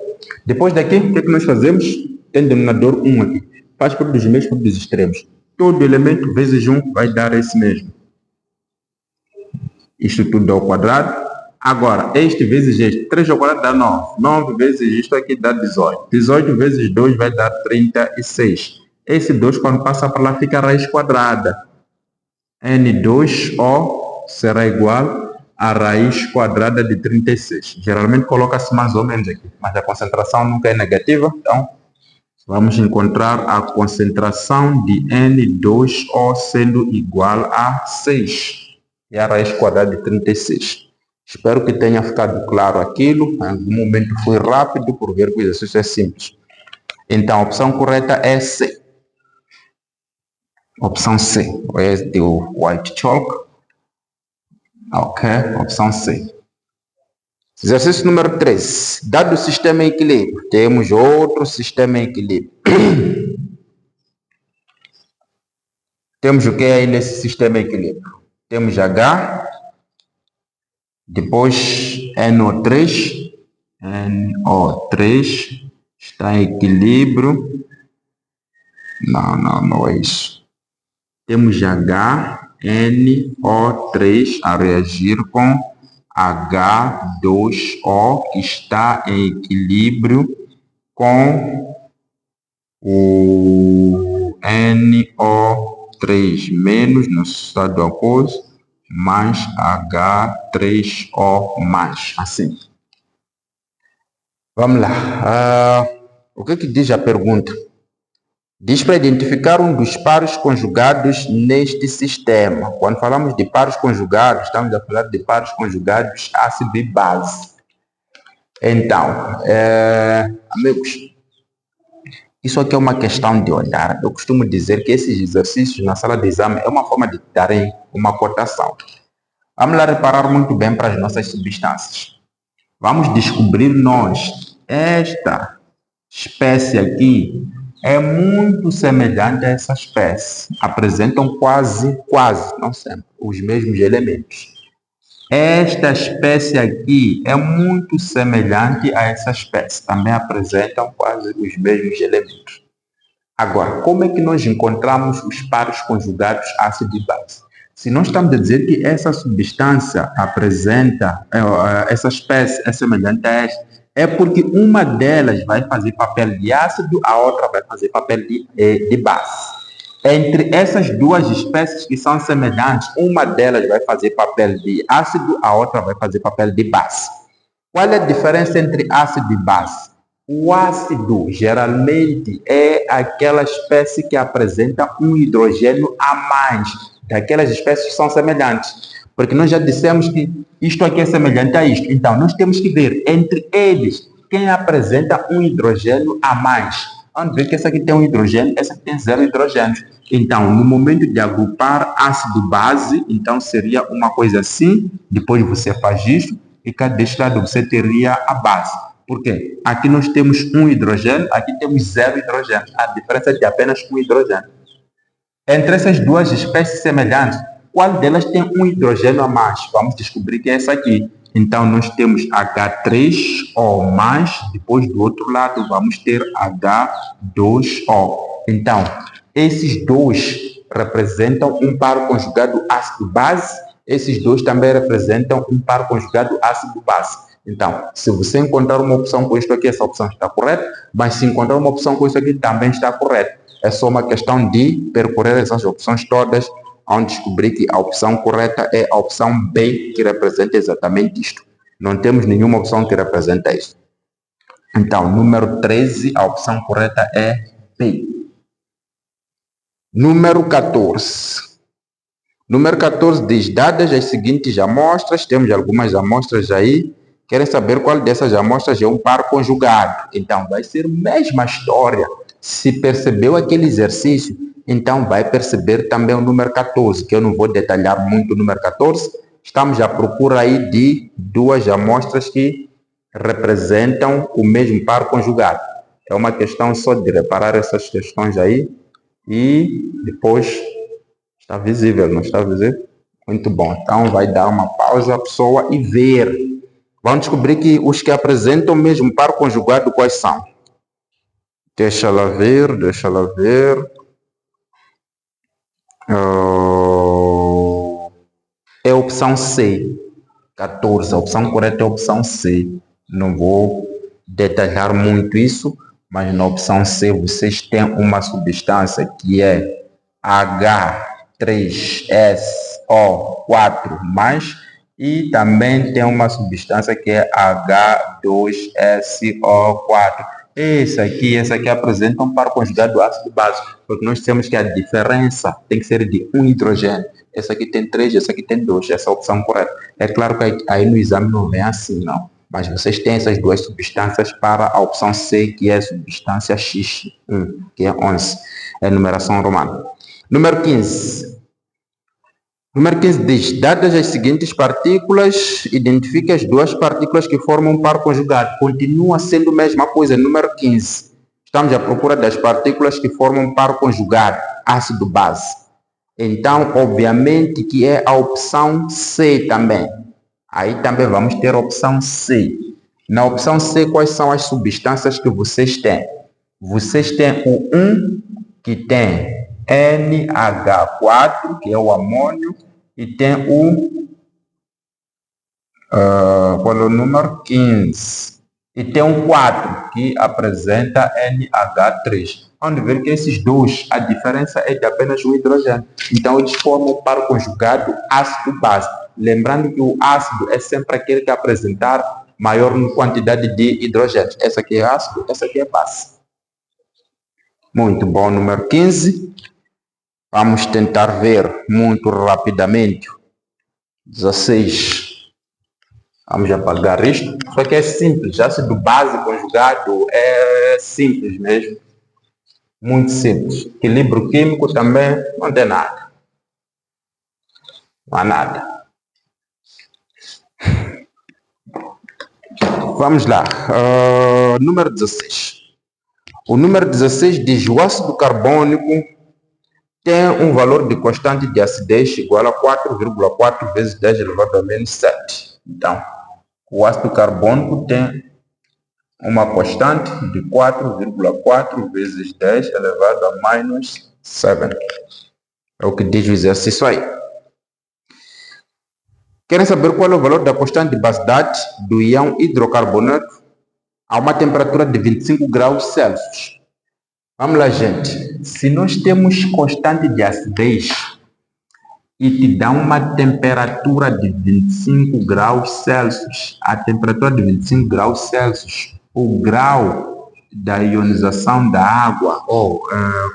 Depois daqui, o que nós fazemos? Tem denominador 1 aqui. Faz produtos meios, produtos extremos. Todo elemento vezes 1 vai dar esse mesmo. Isto tudo ao quadrado. Agora, este vezes este. 3 ao quadrado dá 9. 9 vezes isto aqui dá 18. 18 vezes 2 vai dar 36. Esse 2, quando passa para lá, fica a raiz quadrada. N2O será igual a raiz quadrada de 36. Geralmente coloca-se mais ou menos aqui, mas a concentração nunca é negativa. Então, vamos encontrar a concentração de N2O sendo igual a 6. E a raiz quadrada de 36. Espero que tenha ficado claro aquilo. Em algum momento foi rápido, por ver que o exercício é simples. Então, a opção correta é C. Opção C. Where's the white chalk? Ok, opção C. Exercício número 13. Dado o sistema em equilíbrio, temos outro sistema em equilíbrio. Temos o que aí nesse sistema em equilíbrio? Temos H, depois NO3. NO3 está em equilíbrio. Não é isso. Temos HNO3 a reagir com H2O, que está em equilíbrio com o NO3 menos no estado oposto, mais H3O mais, assim. Vamos lá. O que diz a pergunta? Diz para identificar um dos pares conjugados neste sistema. Quando falamos de pares conjugados, estamos a falar de pares conjugados ácido e base. Então, amigos, Isso aqui é uma questão de olhar. Eu costumo dizer que esses exercícios na sala de exame é uma forma de darem uma cotação. Vamos lá reparar muito bem para as nossas substâncias. Vamos descobrir nós, esta espécie aqui é muito semelhante a essa espécie. Apresentam quase, não sempre, os mesmos elementos. Esta espécie aqui é muito semelhante a essa espécie. Também apresentam quase os mesmos elementos. Agora, como é que nós encontramos os pares conjugados ácido e base? Se nós estamos a dizer que essa substância apresenta, essa espécie é semelhante a esta, é porque uma delas vai fazer papel de ácido, a outra vai fazer papel de base. Entre essas duas espécies que são semelhantes, uma delas vai fazer papel de ácido, a outra vai fazer papel de base. Qual é a diferença entre ácido e base? O ácido geralmente é aquela espécie que apresenta um hidrogênio a mais daquelas espécies que são semelhantes. Porque nós já dissemos que isto aqui é semelhante a isto. Então, nós temos que ver entre eles quem apresenta um hidrogênio a mais. Vamos ver que essa aqui tem um hidrogênio, essa aqui tem 0 hidrogênio. Então, no momento de agrupar ácido-base, então seria uma coisa assim, depois você faz isso, e cá deste lado você teria a base. Por quê? Aqui nós temos um hidrogênio, aqui temos 0 hidrogênio. A diferença é de apenas um hidrogênio. Entre essas duas espécies semelhantes, qual delas tem um hidrogênio a mais? Vamos descobrir que é essa aqui. Então, nós temos H3O+, depois do outro lado vamos ter H2O. Então, esses dois representam um par conjugado ácido-base, esses dois também representam um par conjugado ácido-base. Então, se você encontrar uma opção com isso aqui, essa opção está correta, mas se encontrar uma opção com isso aqui, também está correta. É só uma questão de percorrer essas opções todas, onde descobrir que a opção correta é a opção B, que representa exatamente isto. Não temos nenhuma opção que representa isso. Então, número 13, a opção correta é B. Número 14. Número 14 diz, dadas as seguintes amostras, temos algumas amostras aí, querem saber qual dessas amostras é um par conjugado. Então, vai ser a mesma história. Se percebeu aquele exercício, então vai perceber também o número 14, que eu não vou detalhar muito o número 14. Estamos à procura aí de duas amostras que representam o mesmo par conjugado. É uma questão só de reparar essas questões aí e depois está visível, não está visível? Muito bom. Então vai dar uma pausa a pessoa e ver. Vamos descobrir que os que apresentam o mesmo par conjugado quais são? Deixa ela ver. É a opção C, 14. A opção correta é a opção C. Não vou detalhar muito isso, mas na opção C vocês têm uma substância que é H3SO4+, e também tem uma substância que é H2SO4. Esse aqui apresenta um par conjugado ácido básico, porque nós temos que a diferença tem que ser de um hidrogênio. Essa aqui tem 3, essa aqui tem 2, essa é a opção correta. É claro que aí no exame não vem assim, não. Mas vocês têm essas duas substâncias para a opção C, que é a substância X1, que é 11. É a numeração romana. Número 15. Número 15 diz, dadas as seguintes partículas, identifique as duas partículas que formam um par conjugado. Continua sendo a mesma coisa, número 15. Estamos à procura das partículas que formam um par conjugado, ácido-base. Então, obviamente que é a opção C também. Aí também vamos ter a opção C. Na opção C, quais são as substâncias que vocês têm? Vocês têm o 1, que tem NH4, que é o amônio, e tem o qual é o número 15, e tem um 4, que apresenta NH3. Vamos ver que esses dois, a diferença é de apenas um hidrogênio. Então, eles formam um par conjugado ácido-base. Lembrando que o ácido é sempre aquele que apresentar maior quantidade de hidrogênio. Essa aqui é ácido, essa aqui é base. Muito bom, número 15. Vamos tentar ver muito rapidamente. 16. Vamos apagar isto. Só que é simples. Ácido base conjugado é simples mesmo. Muito simples. Equilíbrio químico também não tem nada. Não há nada. Vamos lá. Número 16. O número 16 diz: o ácido carbônico tem um valor de constante de acidez igual a 4,4 vezes 10 elevado a menos 7. Então, o ácido carbônico tem uma constante de 4,4 vezes 10 elevado a menos 7. É o que diz o exercício aí. Querem saber qual é o valor da constante de basidade do íon hidrocarbonato a uma temperatura de 25 graus Celsius? Vamos lá, gente. Se nós temos constante de acidez e te dá uma temperatura de 25 graus Celsius, a temperatura de 25 graus Celsius, o grau da ionização da água, ou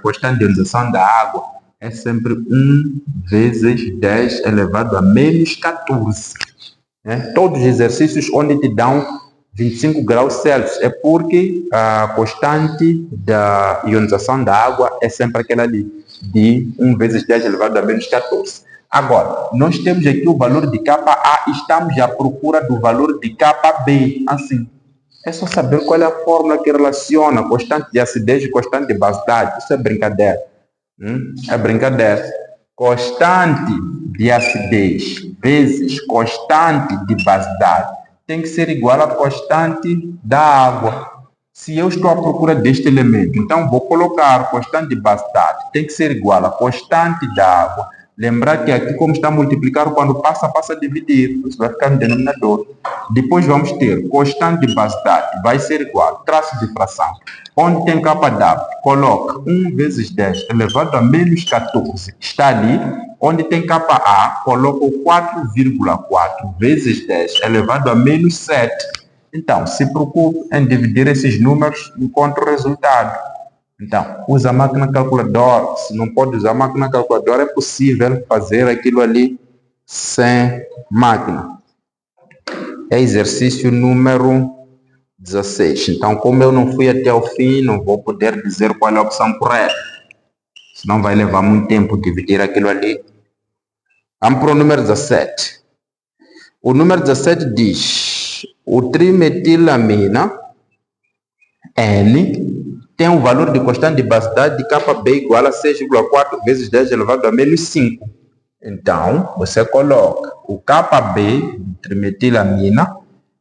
constante de ionização da água, é sempre 1 vezes 10 elevado a menos 14. Todos os exercícios onde te dão 25 graus Celsius é porque a constante da ionização da água é sempre aquela ali, de 1 vezes 10 elevado a menos 14. Agora, nós temos aqui o valor de Ka e estamos à procura do valor de Kb. Assim, é só saber qual é a fórmula que relaciona constante de acidez e constante de basidade. Isso é brincadeira. É brincadeira. Constante de acidez vezes constante de basidade tem que ser igual à constante da água. Se eu estou à procura deste elemento, então vou colocar constante de basidade, tem que ser igual à constante da água. Lembrar que aqui, como está a multiplicar, quando passa a dividir, isso vai ficar no denominador. Depois vamos ter constante de basidade, vai ser igual, traço de fração. Onde tem Kw, coloca 1 vezes 10 elevado a menos 14. Está ali. Onde tem Ka, coloca o 4,4 vezes 10 elevado a menos 7. Então, se preocupe em dividir esses números, encontra o resultado. Então, usa a máquina calculadora. Se não pode usar a máquina calculadora, é possível fazer aquilo ali sem máquina. É exercício número 16. Então, como eu não fui até o fim, não vou poder dizer qual é a opção correta. Senão vai levar muito tempo dividir aquilo ali. Vamos para o número 17. O número 17 diz: o trimetilamina N tem um valor de constante de basidade de Kb igual a 6,4 vezes 10 elevado a menos 5. Então, você coloca o Kb de trimetilamina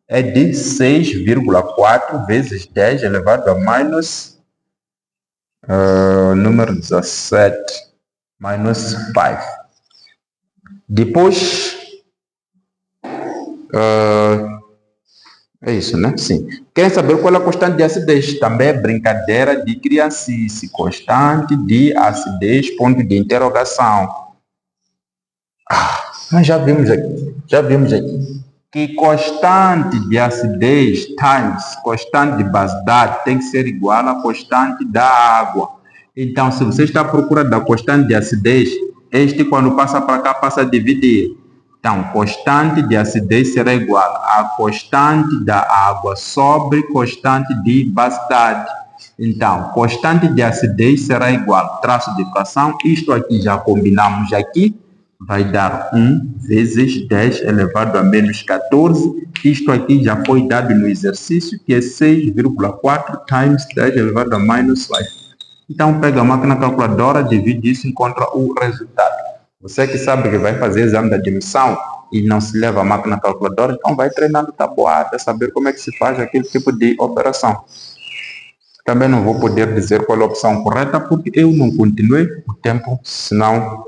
é de 6,4 vezes 10 elevado a menos número 17, menos 5. Depois, é isso, né? Sim. Querem saber qual é a constante de acidez? Também é brincadeira de criancice. Constante de acidez, ponto de interrogação. Mas já vimos aqui. Que constante de acidez times constante de basidade tem que ser igual à constante da água. Então, se você está à procura da constante de acidez, este quando passa para cá passa a dividir. Então, constante de acidez será igual à constante da água sobre constante de basidade. Então, constante de acidez será igual, traço de fração, isto aqui já combinamos aqui, vai dar 1 vezes 10 elevado a menos 14. Isto aqui já foi dado no exercício, que é 6,4 times 10 elevado a menos 5. Então, pega a máquina calculadora, divide isso e encontra o resultado. Você que sabe que vai fazer exame de admissão e não se leva a máquina calculadora, então vai treinando tabuada, saber como é que se faz aquele tipo de operação. Também não vou poder dizer qual é a opção correta, porque eu não continuei o tempo, senão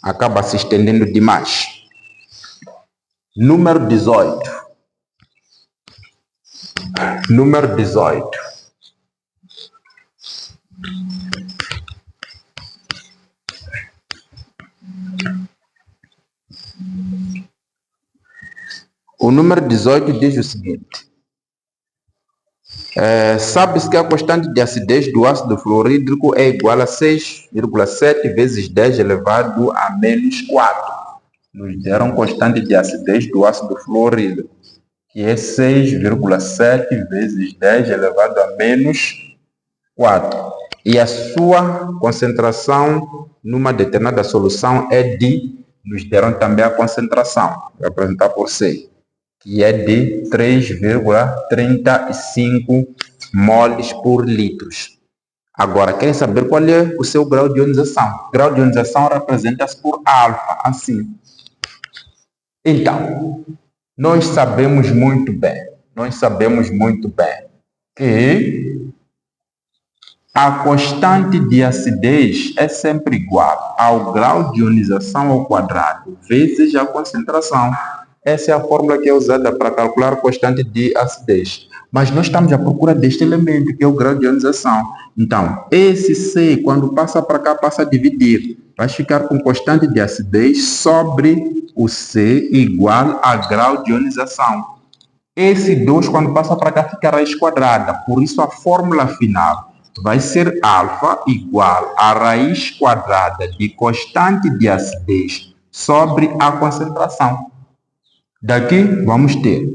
acaba se estendendo demais. Número 18. Número 18. O número 18 diz o seguinte: sabe-se que a constante de acidez do ácido fluorídrico é igual a 6,7 vezes 10 elevado a menos 4. Nos deram constante de acidez do ácido fluorídrico, que é 6,7 vezes 10 elevado a menos 4. e a sua concentração numa determinada solução é de, nos deram também a concentração, vou apresentar por C, que é de 3,35 moles por litros. Agora, querem saber qual é o seu grau de ionização? O grau de ionização representa-se por alfa, assim. Então, nós sabemos muito bem que a constante de acidez é sempre igual ao grau de ionização ao quadrado vezes a concentração. Essa é a fórmula que é usada para calcular a constante de acidez. Mas nós estamos à procura deste elemento, que é o grau de ionização. Então, esse C, quando passa para cá, passa a dividir. Vai ficar com constante de acidez sobre o C igual a grau de ionização. Esse 2, quando passa para cá, fica raiz quadrada. Por isso, a fórmula final vai ser alfa igual a raiz quadrada de constante de acidez sobre a concentração. Daqui, vamos ter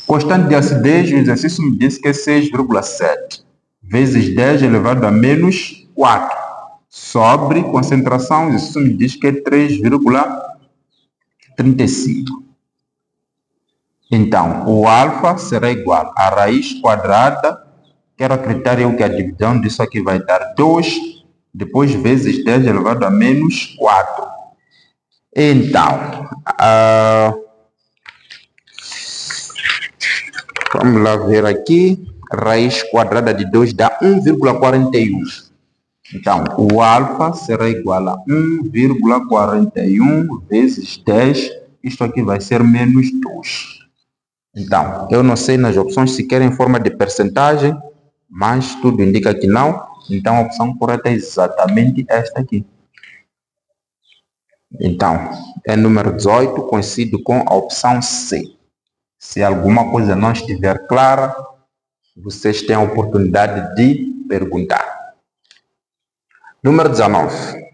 constante de acidez, o exercício me disse que é 6,7 vezes 10 elevado a menos 4 sobre concentração, o exercício me diz que é 3,35. Então, o alfa será igual a raiz quadrada, quero acreditar eu que a divisão disso aqui vai dar 2, depois vezes 10 elevado a menos 4. Então, vamos lá ver aqui, raiz quadrada de 2 dá 1,41. Então, o alfa será igual a 1,41 vezes 10, isto aqui vai ser menos 2. Então, eu não sei nas opções se querem forma de percentagem, mas tudo indica que não. Então, a opção correta é exatamente esta aqui. Então, é número 18, coincide com a opção C. Se alguma coisa não estiver clara, vocês têm a oportunidade de perguntar. Número 19.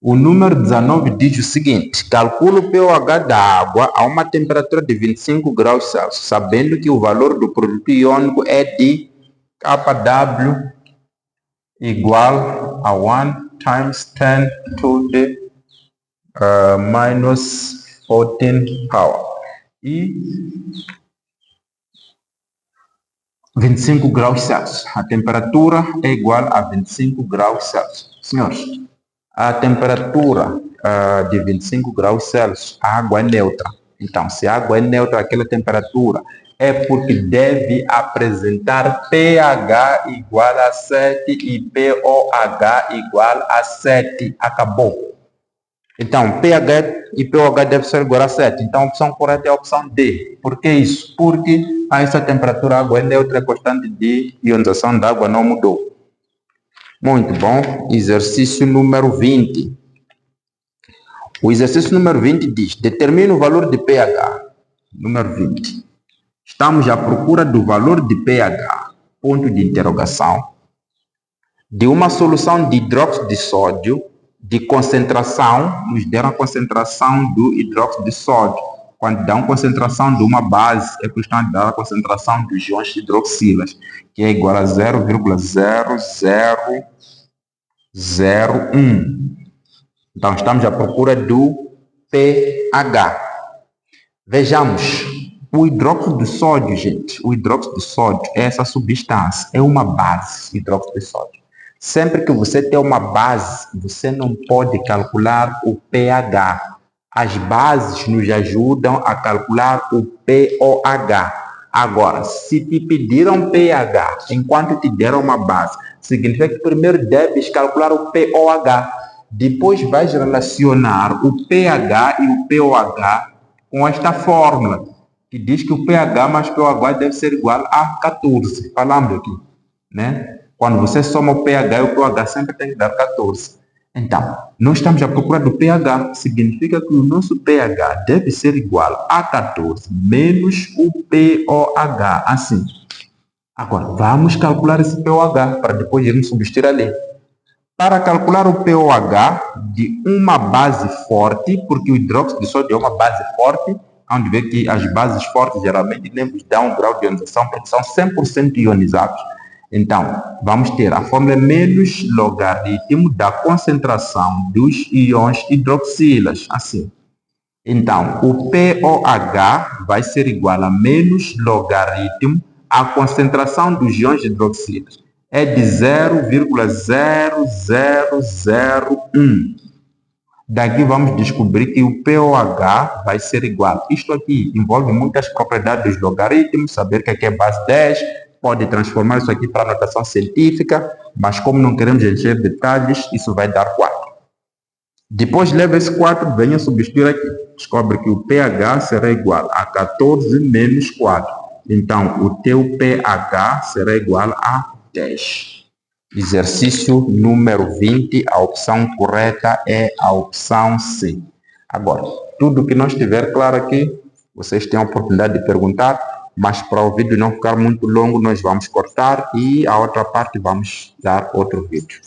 O número 19 diz o seguinte: calcula o pH da água a uma temperatura de 25 graus Celsius, sabendo que o valor do produto iônico é de Kw igual a 1 times 10 to the minus 14 power. E 25 graus Celsius. A temperatura é igual a 25 graus Celsius. Senhores, a temperatura de 25 graus Celsius, a água é neutra. Então, se a água é neutra, aquela temperatura é porque deve apresentar pH igual a 7 e pOH igual a 7. Acabou. Então, pH e pOH deve ser igual a 7. Então, a opção correta é a opção D. Por que isso? Porque a essa temperatura a água é neutra, a constante de ionização da água não mudou. Muito bom. Exercício número 20. O exercício número 20 diz: determina o valor de pH. Número 20. Estamos à procura do valor de pH, ponto de interrogação, de uma solução de hidróxido de sódio de concentração, nos deram a concentração do hidróxido de sódio. Quando dão concentração de uma base, é questão de dar a concentração dos íons hidroxilas, que é igual a 0,0001. Então, estamos à procura do pH. Vejamos, o hidróxido de sódio, gente, o hidróxido de sódio é essa substância, é uma base, hidróxido de sódio. Sempre que você tem uma base, você não pode calcular o pH. As bases nos ajudam a calcular o pOH. Agora, se te pediram pH enquanto te deram uma base, significa que primeiro deves calcular o pOH. Depois vais relacionar o pH e o pOH com esta fórmula, que diz que o pH mais pOH deve ser igual a 14. Falamos aqui, né? Quando você soma o pH e o pOH sempre tem que dar 14. Então, nós estamos à procura do pH. Significa que o nosso pH deve ser igual a 14 menos o pOH. Assim. Agora, vamos calcular esse pOH para depois irmos substituir ali. Para calcular o pOH de uma base forte, porque o hidróxido de sódio é uma base forte, onde vê que as bases fortes geralmente nem nos dão um grau de ionização, porque são 100% ionizados. Então, vamos ter a fórmula menos logaritmo da concentração dos íons hidroxilas, assim. Então, o POH vai ser igual a menos logaritmo a concentração dos íons hidroxilas. É de 0,0001. Daqui vamos descobrir que o POH vai ser igual. Isto aqui envolve muitas propriedades dos logaritmos, saber que aqui é base 10, pode transformar isso aqui para notação científica, mas como não queremos encher detalhes, isso vai dar 4. Depois leva esse 4, venha substituir aqui. Descobre que o pH será igual a 14 menos 4. Então, o teu pH será igual a 10. Exercício número 20, a opção correta é a opção C. Agora, tudo que não estiver claro aqui, vocês têm a oportunidade de perguntar, mas para o vídeo não ficar muito longo, nós vamos cortar e a outra parte vamos dar outro vídeo.